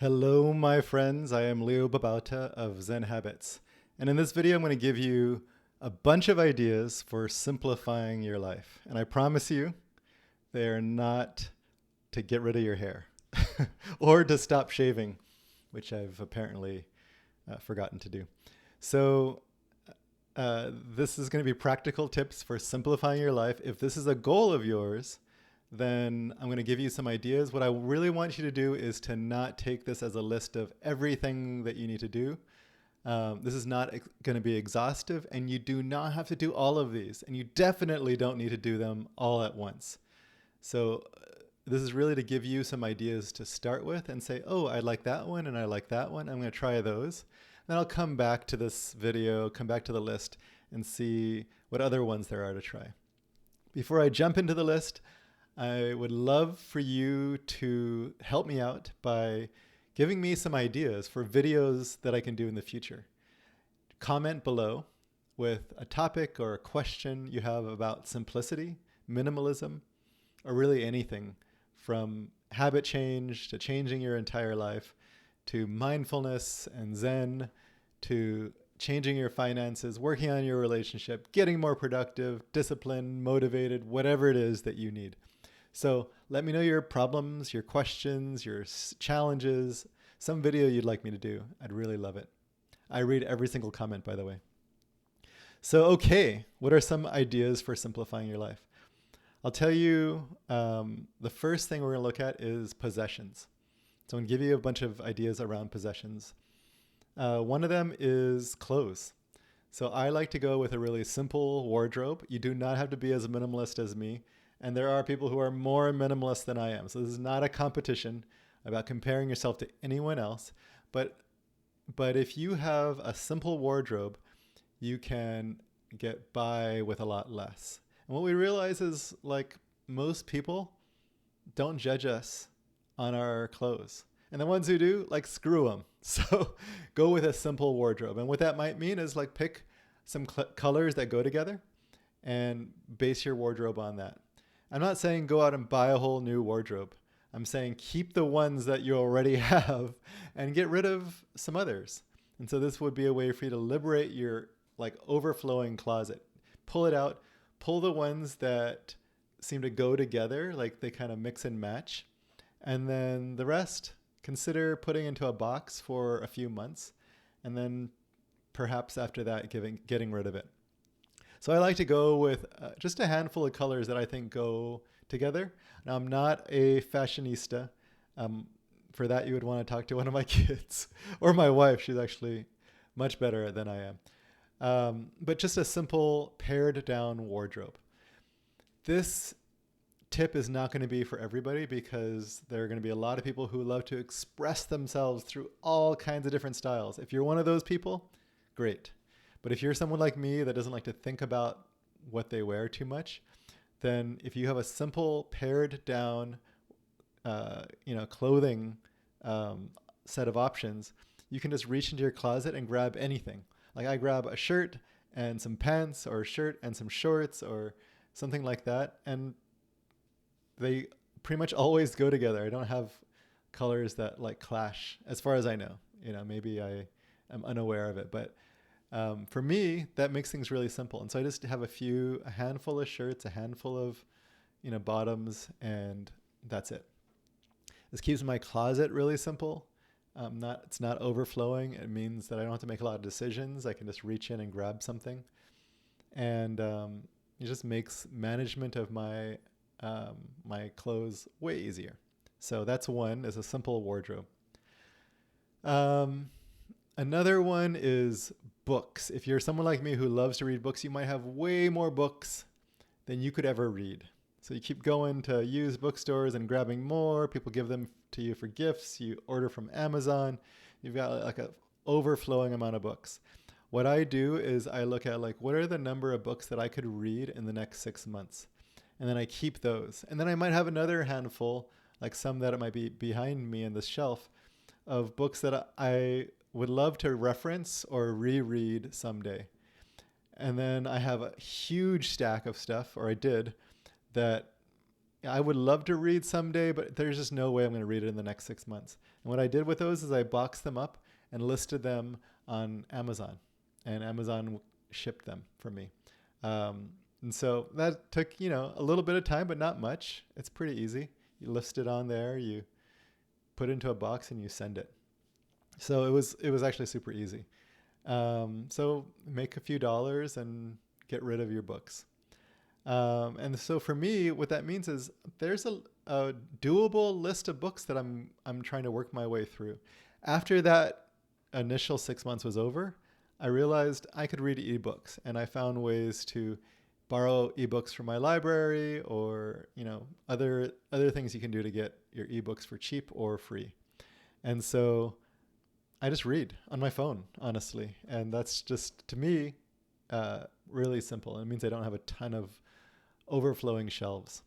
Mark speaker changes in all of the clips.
Speaker 1: Hello, my friends. I am Leo Babauta of Zen Habits. And in this video, I'm going to give you a bunch of ideas for simplifying your life. And I promise you, they are not to get rid of your hair or to stop shaving, which I've apparently forgotten to do. So this is going to be practical tips for simplifying your life. If this is a goal of yours, then I'm going to give you some ideas. What I really want you to do is to not take this as a list of everything that you need to do. This is not going to be exhaustive, and you do not have to do all of these, and you definitely don't need to do them all at once. So this is really to give you some ideas to start with and say, oh, I like that one and I like that one. I'm going to try those. Then I'll come back to this video, come back to the list and see what other ones there are to try. Before I jump into the list, I would love for you to help me out by giving me some ideas for videos that I can do in the future. Comment below with a topic or a question you have about simplicity, minimalism, or really anything from habit change to changing your entire life to mindfulness and Zen to changing your finances, working on your relationship, getting more productive, disciplined, motivated, whatever it is that you need. So let me know your problems, your questions, your challenges, some video you'd like me to do. I'd really love it. I read every single comment, by the way. So, okay, what are some ideas for simplifying your life? I'll tell you, the first thing we're going to look at is possessions. So I'm going to give you a bunch of ideas around possessions. One of them is clothes. So I like to go with a really simple wardrobe. You do not have to be as minimalist as me. And there are people who are more minimalist than I am. So this is not a competition about comparing yourself to anyone else. But if you have a simple wardrobe, you can get by with a lot less. And what we realize is, like, most people don't judge us on our clothes. And the ones who do, like, screw them. So go with a simple wardrobe. And what that might mean is, like, pick some colors that go together and base your wardrobe on that. I'm not saying go out and buy a whole new wardrobe. I'm saying keep the ones that you already have and get rid of some others. And so this would be a way for you to liberate your overflowing closet. Pull it out, pull the ones that seem to go together, like they kind of mix and match. And then the rest, consider putting into a box for a few months. And then perhaps after that, getting rid of it. So I like to go with just a handful of colors that I think go together. Now, I'm not a fashionista. For that, you would want to talk to one of my kids or my wife. She's actually much better than I am. But just a simple pared down wardrobe. This tip is not going to be for everybody because there are going to be a lot of people who love to express themselves through all kinds of different styles. If you're one of those people, great. But if you're someone like me that doesn't like to think about what they wear too much, then if you have a simple pared down, clothing set of options, you can just reach into your closet and grab anything. Like I grab a shirt and some pants, or a shirt and some shorts, or something like that, and they pretty much always go together. I don't have colors that like clash, as far as I know. Maybe I am unaware of it, but for me, that makes things really simple. And so I just have a handful of shirts, a handful of, bottoms, and that's it. This keeps my closet really simple. It's not overflowing. It means that I don't have to make a lot of decisions. I can just reach in and grab something. And it just makes management of my clothes way easier. So that's one, is a simple wardrobe. Another one is books. If you're someone like me who loves to read books, you might have way more books than you could ever read. So you keep going to used bookstores and grabbing more. People give them to you for gifts. You order from Amazon. You've got like an overflowing amount of books. What I do is I look at what are the number of books that I could read in the next 6 months? And then I keep those. And then I might have another handful, like some that might be behind me in this shelf, of books that I would love to reference or reread someday. And then I have a huge stack of stuff, or I did, that I would love to read someday, but there's just no way I'm going to read it in the next 6 months. And what I did with those is I boxed them up and listed them on Amazon, and Amazon shipped them for me. And so that took, a little bit of time, but not much. It's pretty easy. You list it on there, you put it into a box, and you send it. So it was actually super easy. So make a few dollars and get rid of your books. And so for me, what that means is there's a doable list of books that I'm trying to work my way through. After that initial 6 months was over, I realized I could read ebooks, and I found ways to borrow ebooks from my library, or other things you can do to get your ebooks for cheap or free. And so I just read on my phone, honestly, and that's just, to me, really simple. It means I don't have a ton of overflowing shelves.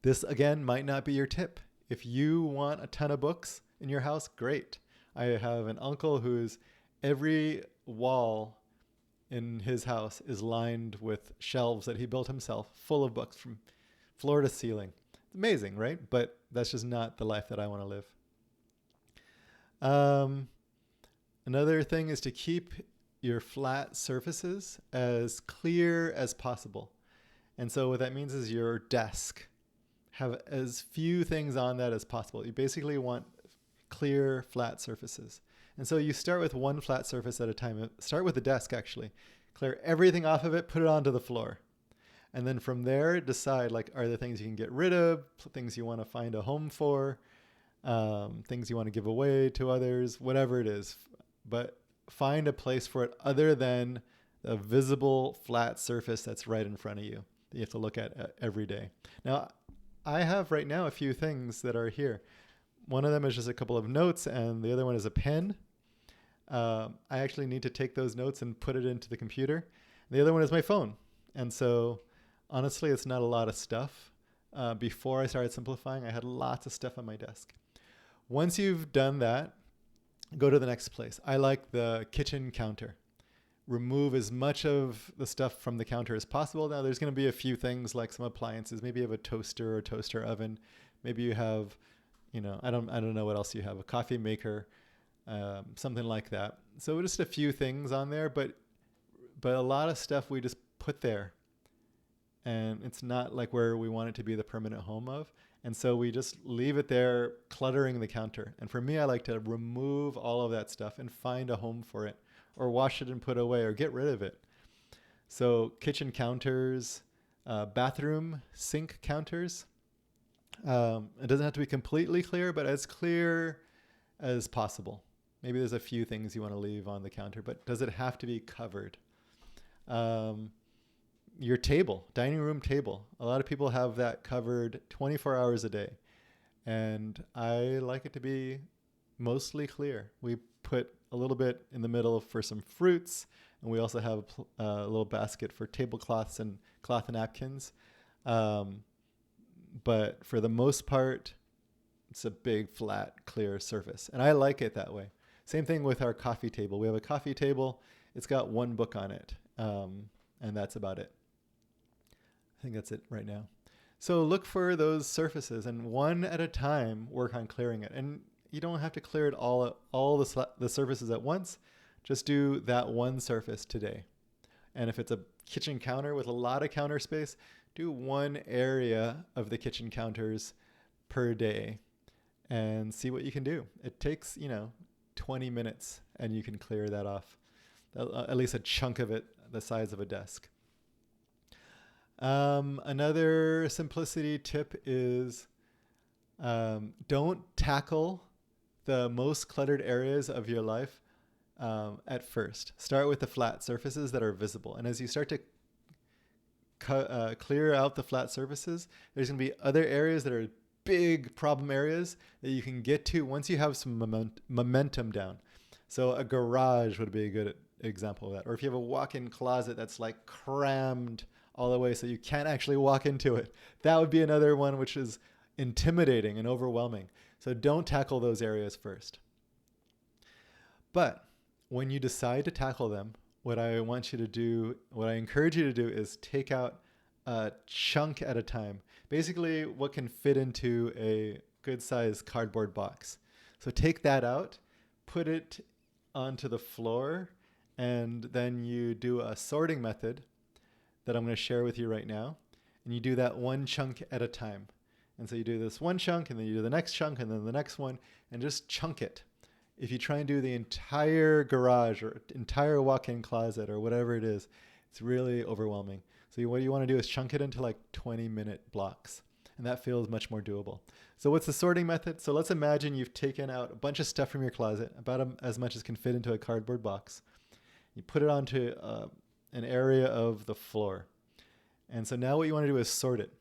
Speaker 1: This, again, might not be your tip. If you want a ton of books in your house, great. I have an uncle whose every wall in his house is lined with shelves that he built himself, full of books from floor to ceiling. It's amazing, right? But that's just not the life that I want to live. Another thing is to keep your flat surfaces as clear as possible. And so what that means is your desk, have as few things on that as possible. You basically want clear, flat surfaces. And so you start with one flat surface at a time. Start with the desk, actually. Clear everything off of it, put it onto the floor. And then from there, decide, are there things you can get rid of, things you want to find a home for, things you want to give away to others, whatever it is. But find a place for it other than a visible flat surface that's right in front of you that you have to look at every day. Now, I have right now a few things that are here. One of them is just a couple of notes, and the other one is a pen. I actually need to take those notes and put it into the computer. The other one is my phone. And so, honestly, it's not a lot of stuff. Before I started simplifying, I had lots of stuff on my desk. Once you've done that, go to the next place. I like the kitchen counter. Remove as much of the stuff from the counter as possible. Now, there's going to be a few things like some appliances. Maybe you have a toaster or toaster oven. Maybe you have, I don't know what else you have, a coffee maker, something like that. So just a few things on there, but a lot of stuff we just put there, and it's not like where we want it to be the permanent home of. And so we just leave it there, cluttering the counter. And for me, I like to remove all of that stuff and find a home for it, or wash it and put away, or get rid of it. So kitchen counters, bathroom sink counters. It doesn't have to be completely clear, but as clear as possible. Maybe there's a few things you want to leave on the counter, but does it have to be covered? Your table, dining room table. A lot of people have that covered 24 hours a day. And I like it to be mostly clear. We put a little bit in the middle for some fruits, and we also have a little basket for tablecloths and cloth napkins. But for the most part, it's a big, flat, clear surface. And I like it that way. Same thing with our coffee table. We have a coffee table. It's got one book on it, and that's about it. I think that's it right now. So look for those surfaces, and one at a time, work on clearing it. And you don't have to clear it all the surfaces at once. Just do that one surface today. And if it's a kitchen counter with a lot of counter space, do one area of the kitchen counters per day and see what you can do. It takes, 20 minutes, and you can clear that off, at least a chunk of it the size of a desk. Another simplicity tip is don't tackle the most cluttered areas of your life at first. Start with the flat surfaces that are visible. And as you start to clear out the flat surfaces, there's going to be other areas that are big problem areas that you can get to once you have some momentum down. So a garage would be a good example of that. Or if you have a walk-in closet that's like crammed all the way so you can't actually walk into it, that would be another one which is intimidating and overwhelming. So don't tackle those areas first. But when you decide to tackle them, what I encourage you to do is take out a chunk at a time. Basically, what can fit into a good sized cardboard box. So take that out, put it onto the floor, and then you do a sorting method that I'm going to share with you right now. And you do that one chunk at a time. And so you do this one chunk, and then you do the next chunk, and then the next one, and just chunk it. If you try and do the entire garage or entire walk-in closet or whatever it is, it's really overwhelming. So what you want to do is chunk it into like 20-minute blocks. And that feels much more doable. So what's the sorting method? So let's imagine you've taken out a bunch of stuff from your closet, about as much as can fit into a cardboard box. You put it onto an area of the floor. And so now what you want to do is sort it.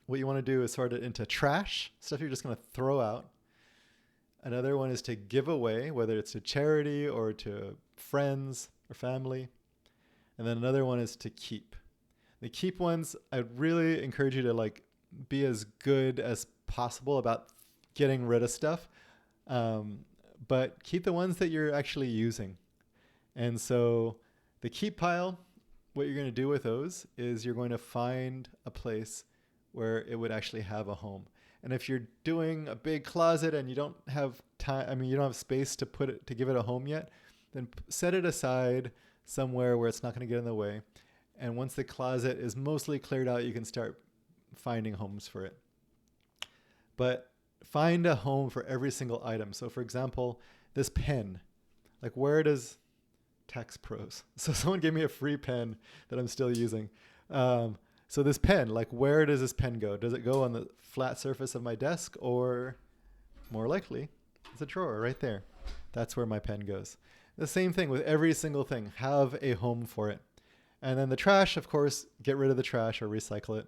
Speaker 1: What you want to do is sort it into trash, stuff you're just going to throw out. Another one is to give away, whether it's to charity or to friends or family. And then another one is to keep. The keep ones, I'd really encourage you to like be as good as possible about getting rid of stuff. But keep the ones that you're actually using. And so the keep pile, what you're going to do with those is you're going to find a place where it would actually have a home. And if you're doing a big closet and you don't have time, you don't have space to give it a home yet, then set it aside somewhere where it's not going to get in the way. And once the closet is mostly cleared out, you can start finding homes for it. But find a home for every single item. So for example, this pen, like where does tax pros? So someone gave me a free pen that I'm still using. So this pen, like where does this pen go? Does it go on the flat surface of my desk, or more likely, it's a drawer right there. That's where my pen goes. The same thing with every single thing. Have a home for it. And then the trash, of course, get rid of the trash or recycle it.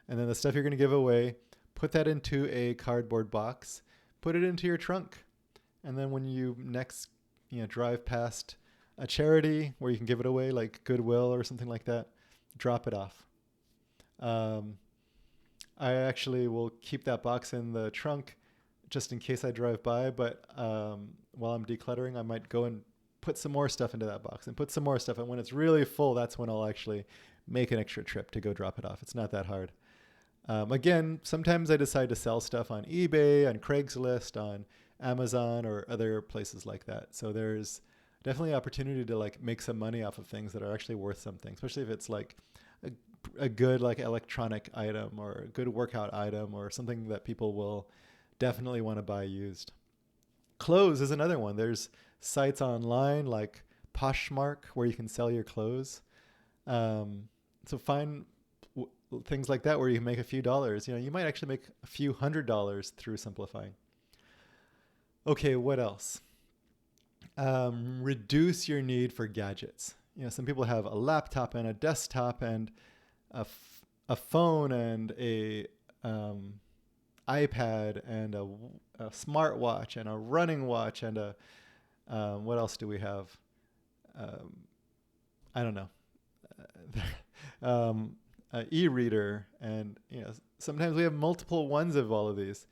Speaker 1: And then the stuff you're going to give away, put that into a cardboard box, put it into your trunk. And then when you next drive past a charity where you can give it away, like Goodwill or something like that, drop it off. I actually will keep that box in the trunk just in case I drive by, but while I'm decluttering, I might go and put some more stuff into that box and put some more stuff. And when it's really full, that's when I'll actually make an extra trip to go drop it off. It's not that hard. Again, sometimes I decide to sell stuff on eBay, on Craigslist, on Amazon, or other places like that. So there's definitely opportunity to like make some money off of things that are actually worth something, especially if it's like a good like electronic item or a good workout item or something that people will definitely want to buy used. Clothes is another one. There's sites online like Poshmark where you can sell your clothes. So find things like that where you can make a few dollars. You might actually make a few $100s through simplifying. Okay, what else? Reduce your need for gadgets. Some people have a laptop and a desktop and a phone and a iPad and a smartwatch and a running watch and what else do we have? I don't know. An e-reader, and sometimes we have multiple ones of all of these.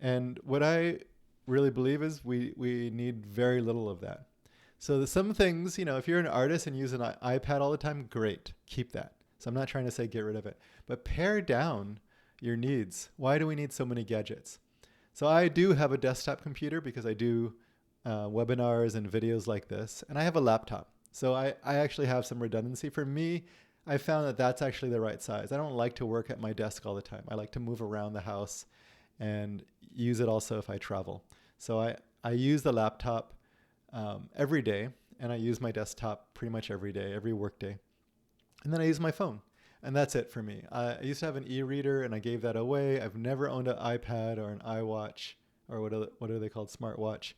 Speaker 1: And what I really believe is we need very little of that. So some things, if you're an artist and use an iPad all the time, great, keep that. So I'm not trying to say get rid of it, but pare down your needs. Why do we need so many gadgets? So I do have a desktop computer because I do webinars and videos like this, and I have a laptop. So I actually have some redundancy. For me, I found that that's actually the right size. I don't like to work at my desk all the time. I like to move around the house and use it also if I travel. So I use the laptop every day, and I use my desktop pretty much every day, every work day. And then I use my phone, and that's it for me. I used to have an e-reader, and I gave that away. I've never owned an iPad or an iWatch, or what are they called, smartwatch.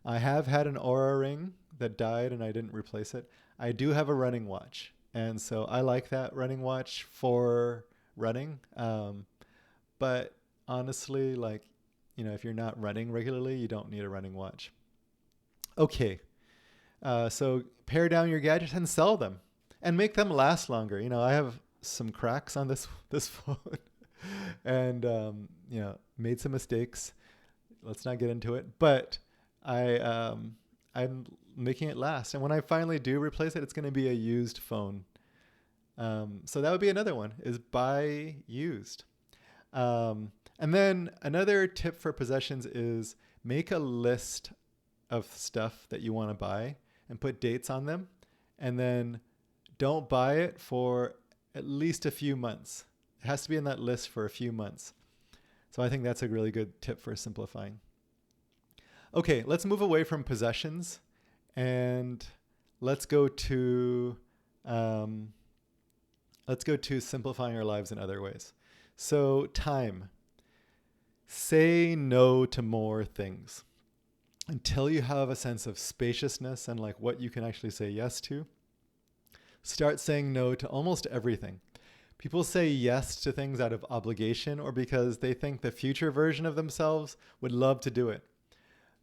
Speaker 1: I have had an Oura ring that died, and I didn't replace it. I do have a running watch, and so I like that running watch for running. But honestly, if you're not running regularly, you don't need a running watch. Okay, so pare down your gadgets and sell them and make them last longer. I have some cracks on this phone and, made some mistakes. Let's not get into it, but I'm making it last. And when I finally do replace it, it's going to be a used phone. So that would be another one, is buy used. And then another tip for possessions is make a list of stuff that you want to buy and put dates on them. And then don't buy it for at least a few months. It has to be in that list for a few months. So I think that's a really good tip for simplifying. Okay, let's move away from possessions and let's go to simplifying our lives in other ways. So time. Say no to more things. Until you have a sense of spaciousness and like what you can actually say yes to, start saying no to almost everything. People say yes to things out of obligation or because they think the future version of themselves would love to do it.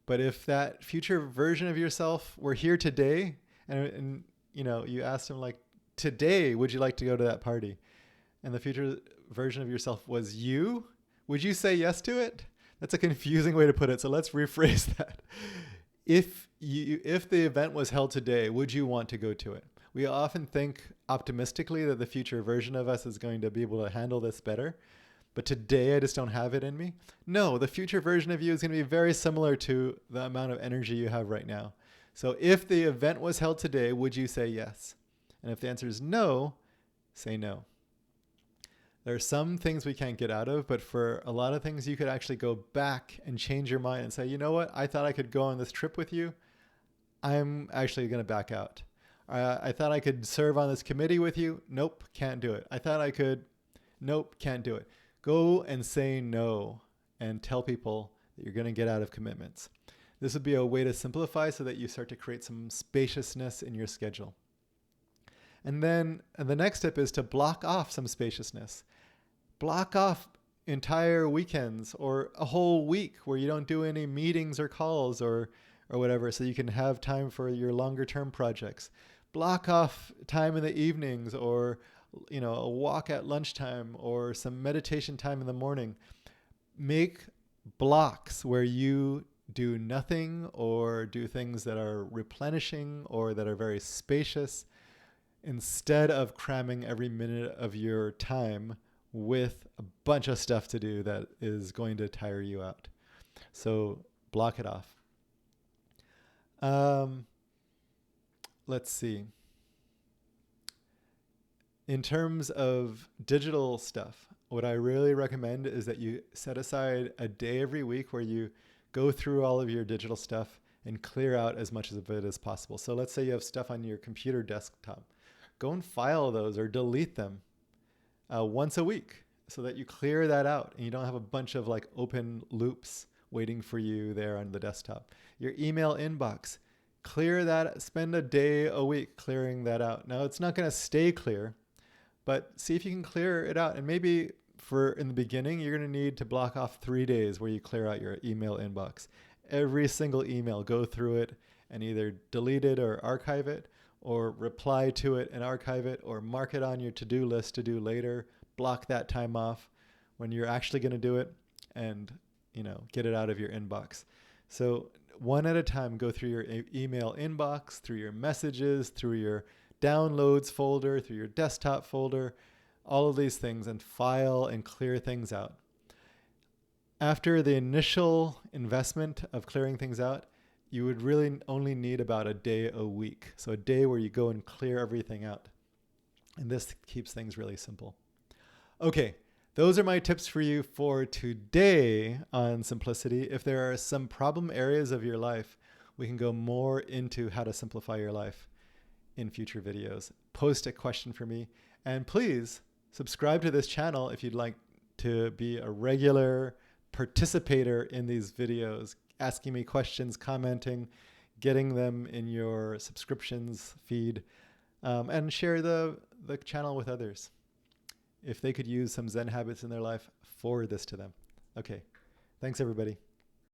Speaker 1: But if that future version of yourself were here today and you asked them like, today, would you like to go to that party? And the future version of yourself was you, would you say yes to it? That's a confusing way to put it. So let's rephrase that. If the event was held today, would you want to go to it? We often think optimistically that the future version of us is going to be able to handle this better. But today I just don't have it in me. No, the future version of you is going to be very similar to the amount of energy you have right now. So if the event was held today, would you say yes? And if the answer is no, say no. There are some things we can't get out of, but for a lot of things, you could actually go back and change your mind and say, you know what? I thought I could go on this trip with you. I'm actually going to back out. I thought I could serve on this committee with you. Nope, can't do it. I thought I could. Nope, can't do it. Go and say no and tell people that you're going to get out of commitments. This would be a way to simplify so that you start to create some spaciousness in your schedule. And then the next tip is to block off some spaciousness. Block off entire weekends or a whole week where you don't do any meetings or calls or whatever, so you can have time for your longer term projects. Block off time in the evenings or a walk at lunchtime or some meditation time in the morning. Make blocks where you do nothing or do things that are replenishing or that are very spacious, instead of cramming every minute of your time with a bunch of stuff to do that is going to tire you out. So block it off. Let's see. In terms of digital stuff, what I really recommend is that you set aside a day every week where you go through all of your digital stuff and clear out as much of it as possible. So let's say you have stuff on your computer desktop. Go and file those or delete them once a week so that you clear that out and you don't have a bunch of like open loops waiting for you there on the desktop. Your email inbox, clear that, spend a day a week clearing that out. Now it's not going to stay clear, but see if you can clear it out. And maybe in the beginning, you're going to need to block off 3 days where you clear out your email inbox. Every single email, go through it and either delete it or archive it, or reply to it and archive it, or mark it on your to-do list to do later. Block that time off when you're actually going to do it and get it out of your inbox. So one at a time, go through your email inbox, through your messages, through your downloads folder, through your desktop folder, all of these things, and file and clear things out. After the initial investment of clearing things out, you would really only need about a day a week. So a day where you go and clear everything out. And this keeps things really simple. Okay, those are my tips for you for today on simplicity. If there are some problem areas of your life, we can go more into how to simplify your life in future videos. Post a question for me. And please subscribe to this channel if you'd like to be a regular participator in these videos, asking me questions, commenting, getting them in your subscriptions feed, and share the channel with others. If they could use some Zen habits in their life, forward this to them. Okay, thanks everybody.